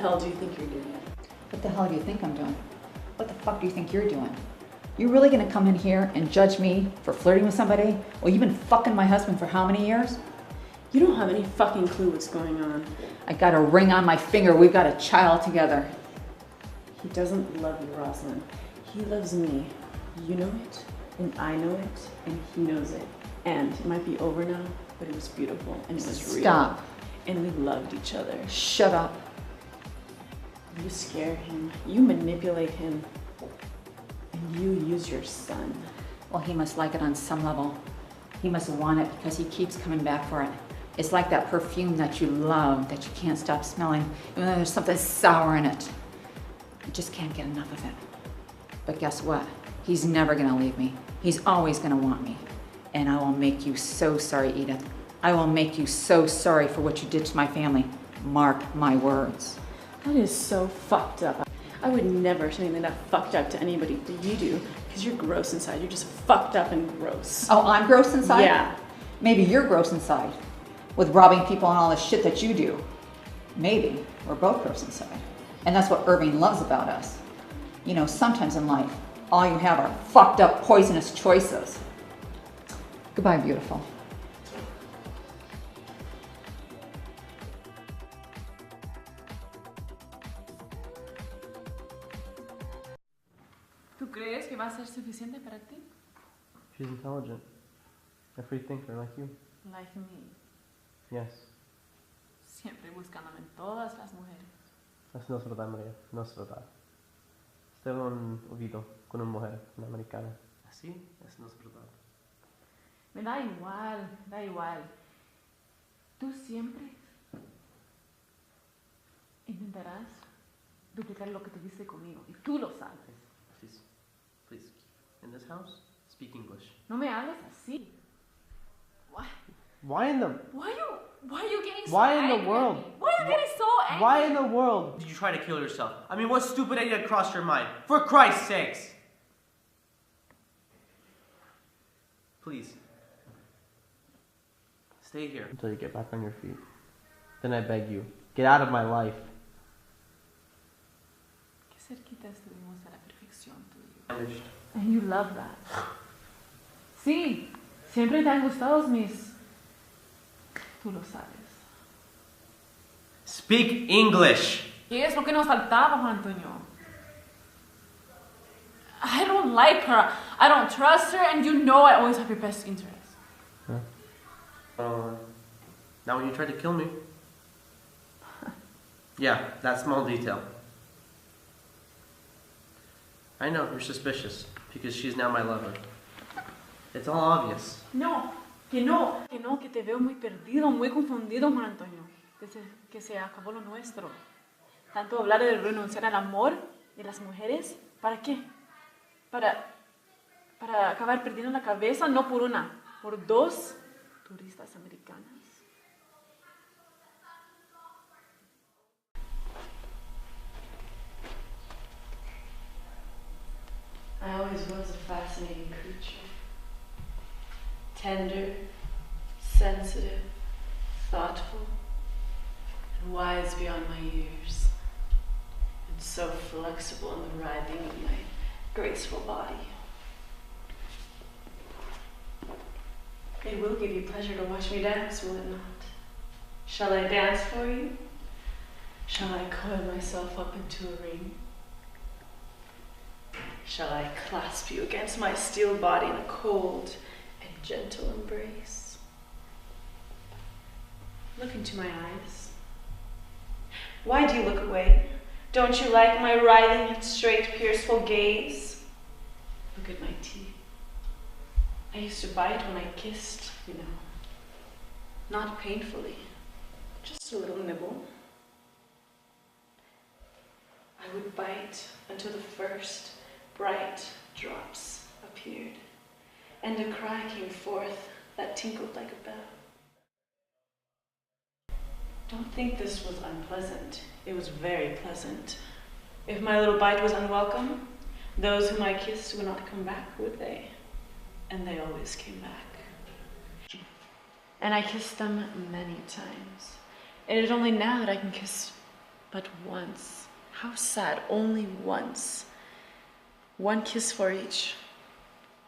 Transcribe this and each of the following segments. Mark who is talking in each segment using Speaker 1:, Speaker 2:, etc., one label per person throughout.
Speaker 1: hell do you think you're doing?
Speaker 2: What the hell do you think I'm doing? What the fuck do you think you're doing? You really gonna come in here and judge me for flirting with somebody? Well, you've been fucking my husband for how many years?
Speaker 1: You don't have any fucking clue what's going on.
Speaker 2: I got a ring on my finger. We've got a child together.
Speaker 1: He doesn't love you, Rosalind. He loves me. You know it, and I know it, and he knows it. And it might be over now, but it was beautiful, and it was real.
Speaker 2: Stop.
Speaker 1: And we loved each other.
Speaker 2: Shut up.
Speaker 1: You scare him. You manipulate him. And you use your son.
Speaker 2: Well, he must like it on some level. He must want it because he keeps coming back for it. It's like that perfume that you love, that you can't stop smelling, even though there's something sour in it. You just can't get enough of it. But guess what? He's never gonna leave me. He's always gonna want me. And I will make you so sorry, Edith. I will make you so sorry for what you did to my family. Mark my words.
Speaker 1: That is so fucked up. I would never say anything that fucked up to anybody, but you do, because you're gross inside. You're just fucked up and gross.
Speaker 2: Oh, I'm gross inside?
Speaker 1: Yeah.
Speaker 2: Maybe you're gross inside with robbing people and all the shit that you do. Maybe we're both gross inside. And that's what Irving loves about us. You know, sometimes in life, all you have are fucked up, poisonous choices. Goodbye, beautiful.
Speaker 1: ¿Tú crees que va a ser suficiente para ti?
Speaker 3: She's intelligent. A free thinker like you.
Speaker 1: Like me.
Speaker 3: Yes.
Speaker 1: Siempre buscándome en todas las mujeres.
Speaker 3: Es no es verdad, María. No es verdad. Usted lo han oído con una mujer, una americana. Así es no es verdad.
Speaker 1: Me da igual, da igual. Tú siempre intentarás duplicar lo que tuviste conmigo. Y tú lo sabes.
Speaker 3: Please. In this house, speak English.
Speaker 1: No me hables así.
Speaker 3: Why in the...
Speaker 1: Why are you getting so
Speaker 3: Why in
Speaker 1: angry
Speaker 3: the
Speaker 1: at
Speaker 3: world?
Speaker 1: me? Why are you getting so angry?
Speaker 3: Why in the world did you try to kill yourself? I mean, what stupid idea crossed your mind? For Christ's sakes! Please. Stay here until you get back on your feet. Then I beg you, get out of my life.
Speaker 1: Qué cerquita estuvimos a la perfección tú y yo.
Speaker 3: Finished.
Speaker 1: And you love that. Sí, siempre te han gustado mis... Tú lo sabes.
Speaker 3: Speak English!
Speaker 1: ¿Qué es lo que nos faltaba, Juan Antonio? I don't like her. I don't trust her, and you know I always have your best interests.
Speaker 3: Now when you tried to kill me. Yeah, that small detail. I know, you're suspicious, because she's now my lover. It's all obvious.
Speaker 1: No, que te veo muy perdido, muy confundido, Juan Antonio. Desde que se acabó lo nuestro. Tanto hablar de renunciar al amor y las mujeres, ¿para qué? Para acabar perdiendo la cabeza, no por una, por dos turistas americanas. I always was a fascinating creature. Tender, sensitive, thoughtful, and wise beyond my years. And so flexible in the writhing of my graceful body. It will give you pleasure to watch me dance, will it not? Shall I dance for you? Shall I coil myself up into a ring? Shall I clasp you against my steel body in a cold and gentle embrace? Look into my eyes. Why do you look away? Don't you like my writhing and straight, pierceful gaze? Look at my teeth. I used to bite when I kissed, you know. Not painfully, just a little nibble. I would bite until the first bright drops appeared, and a cry came forth that tinkled like a bell. Don't think this was unpleasant. It was very pleasant. If my little bite was unwelcome, those whom I kissed would not come back, would they? And they always came back. And I kissed them many times. It is only now that I can kiss But once, how sad, only once. One kiss for each.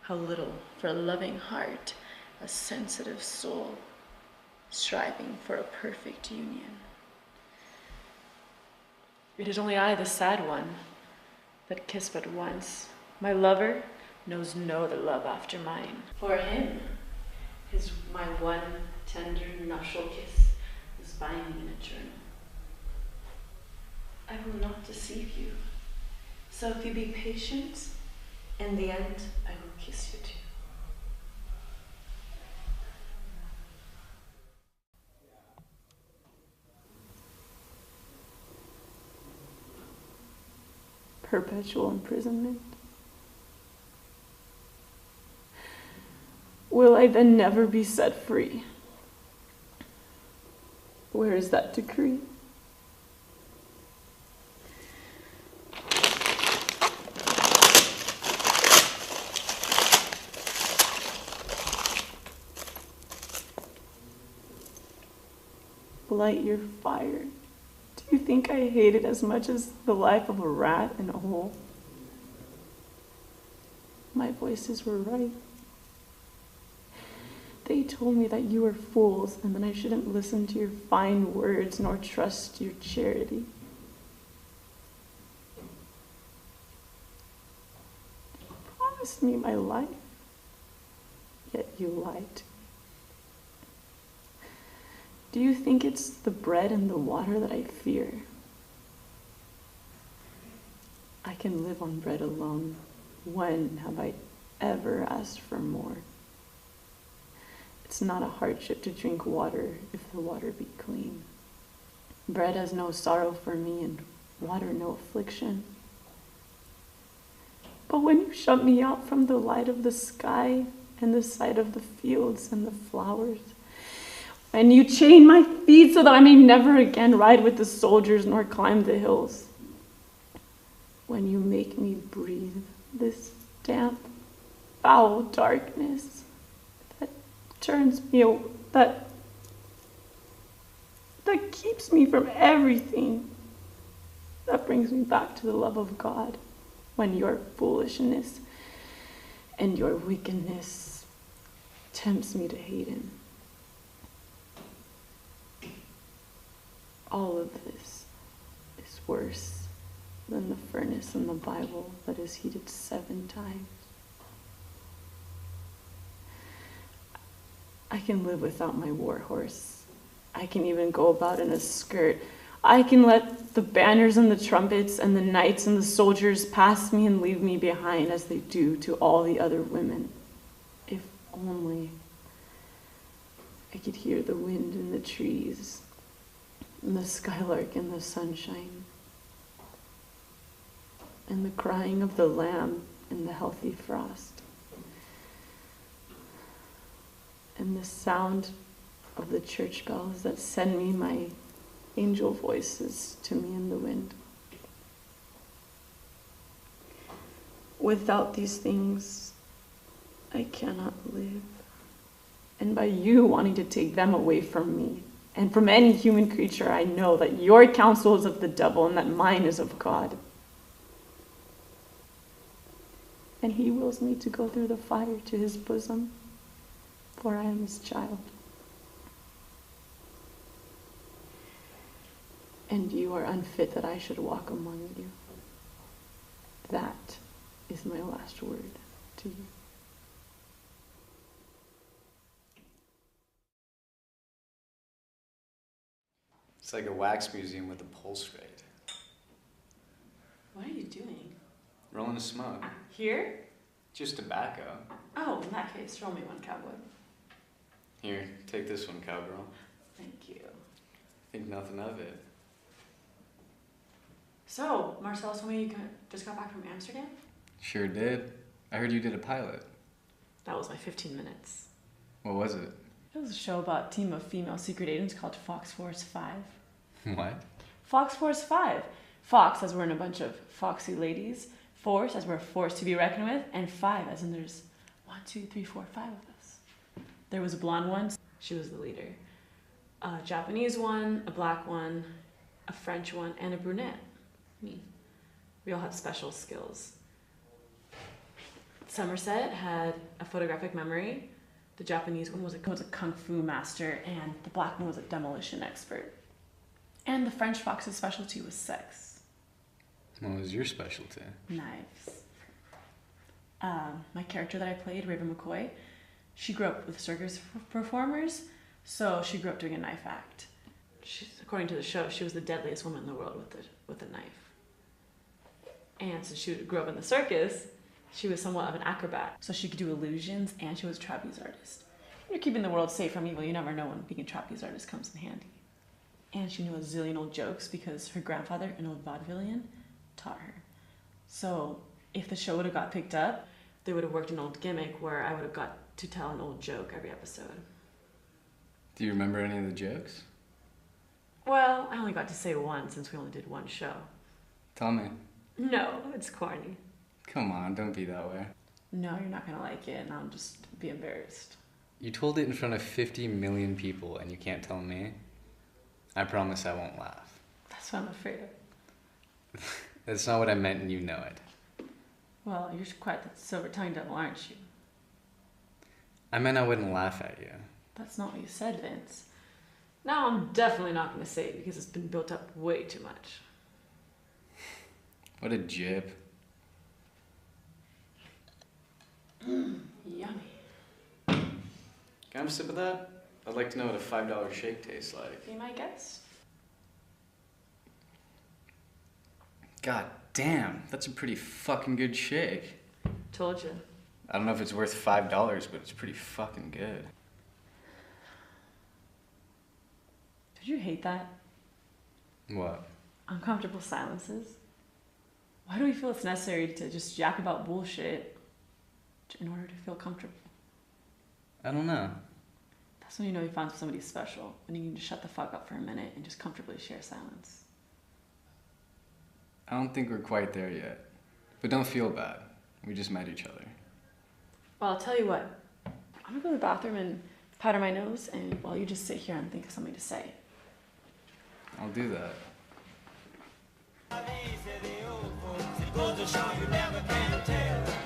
Speaker 1: How little for a loving heart, a sensitive soul, striving for a perfect union. It is only I, the sad one, that kiss but once. My lover knows no other love after mine. For him, my one tender nuptial kiss is binding and eternal. I will not deceive you. So if you be patient, in the end, I will kiss you too. Perpetual imprisonment. Will I then never be set free? Where is that decree? Light your fire. Do you think I hate it as much as the life of a rat in a hole? My voices were right. They told me that you were fools and that I shouldn't listen to your fine words nor trust your charity. You promised me my life, yet you lied. Do you think it's the bread and the water that I fear? I can live on bread alone. When have I ever asked for more? It's not a hardship to drink water if the water be clean. Bread has no sorrow for me and water no affliction. But when you shut me out from the light of the sky and the sight of the fields and the flowers, and you chain my feet so that I may never again ride with the soldiers nor climb the hills, when you make me breathe this damp, foul darkness that turns me, that keeps me from everything, that brings me back to the love of God, when your foolishness and your wickedness tempts me to hate him. All of this is worse than the furnace in the Bible that is heated 7 times. I can live without my war horse. I can even go about in a skirt. I can let the banners and the trumpets and the knights and the soldiers pass me and leave me behind as they do to all the other women. If only I could hear the wind in the trees, and the skylark in the sunshine, and the crying of the lamb in the healthy frost, and the sound of the church bells that send me my angel voices to me in the wind. Without these things, I cannot live. And by you wanting to take them away from me, and from any human creature, I know that your counsel is of the devil and that mine is of God. And he wills me to go through the fire to his bosom, for I am his child. And you are unfit that I should walk among you. That is my last word to you.
Speaker 4: It's like a wax museum with a pulse rate.
Speaker 1: What are you doing?
Speaker 4: Rolling a smoke.
Speaker 1: Here?
Speaker 4: Just tobacco.
Speaker 1: Oh, in that case, roll me one, cowboy.
Speaker 4: Here, take this one, cowgirl.
Speaker 1: Thank you.
Speaker 4: Think nothing of it.
Speaker 1: So, Marcel told me you just got back from Amsterdam?
Speaker 4: Sure did. I heard you did a pilot.
Speaker 1: That was my 15 minutes.
Speaker 4: What was it?
Speaker 1: It was a show about a team of female secret agents called Fox Force 5.
Speaker 4: What?
Speaker 1: Fox Force 5. Fox, as we're in a bunch of foxy ladies. Force, as we're a force to be reckoned with. And 5, as in there's 1, 2, 3, 4, 5 of us. There was a blonde one. She was the leader. A Japanese one, a black one, a French one, and a brunette. Me. We all had special skills. Somerset had a photographic memory. The Japanese one was a kung fu master, and the black one was a demolition expert. And the French fox's specialty was sex.
Speaker 4: What was your specialty?
Speaker 1: Knives. My character that I played, Raven McCoy, she grew up with circus performers, so she grew up doing a knife act. According to the show, she was the deadliest woman in the world with a knife. And since she grew up in the circus, she was somewhat of an acrobat, so she could do illusions, and she was a trapeze artist. When you're keeping the world safe from evil, you never know when being a trapeze artist comes in handy. And she knew a zillion old jokes because her grandfather, an old vaudevillian, taught her. So if the show would have got picked up, they would have worked an old gimmick where I would have got to tell an old joke every episode.
Speaker 4: Do you remember any of the jokes?
Speaker 1: Well, I only got to say one since we only did one show.
Speaker 4: Tell me.
Speaker 1: No, it's corny.
Speaker 4: Come on, don't be that way.
Speaker 1: No, you're not gonna like it, and I'll just be embarrassed.
Speaker 4: You told it in front of 50 million people and you can't tell me? I promise I won't laugh.
Speaker 1: That's what I'm afraid of.
Speaker 4: That's not what I meant and you know it.
Speaker 1: Well, you're quite the silver-tongued devil, aren't you?
Speaker 4: I meant I wouldn't laugh at you.
Speaker 1: That's not what you said, Vince. Now I'm definitely not gonna say it because it's been built up way too much.
Speaker 4: What a jib.
Speaker 1: Yummy.
Speaker 4: Can I have a sip of that? I'd like to know what a $5 shake tastes like.
Speaker 1: Be my guest.
Speaker 4: God damn, that's a pretty fucking good shake.
Speaker 1: Told you.
Speaker 4: I don't know if it's worth $5, but it's pretty fucking good.
Speaker 1: Did you hate that?
Speaker 4: What?
Speaker 1: Uncomfortable silences. Why do we feel it's necessary to just yap about bullshit in order to feel comfortable?
Speaker 4: I don't know.
Speaker 1: That's when you know you found somebody special, when you can just shut the fuck up for a minute and just comfortably share silence.
Speaker 4: I don't think we're quite there yet. But don't feel bad. We just met each other.
Speaker 1: Well, I'll tell you what. I'm gonna go to the bathroom and powder my nose, and while you just sit here and think of something to say.
Speaker 4: I'll do that.
Speaker 5: Goes to show you never can tell.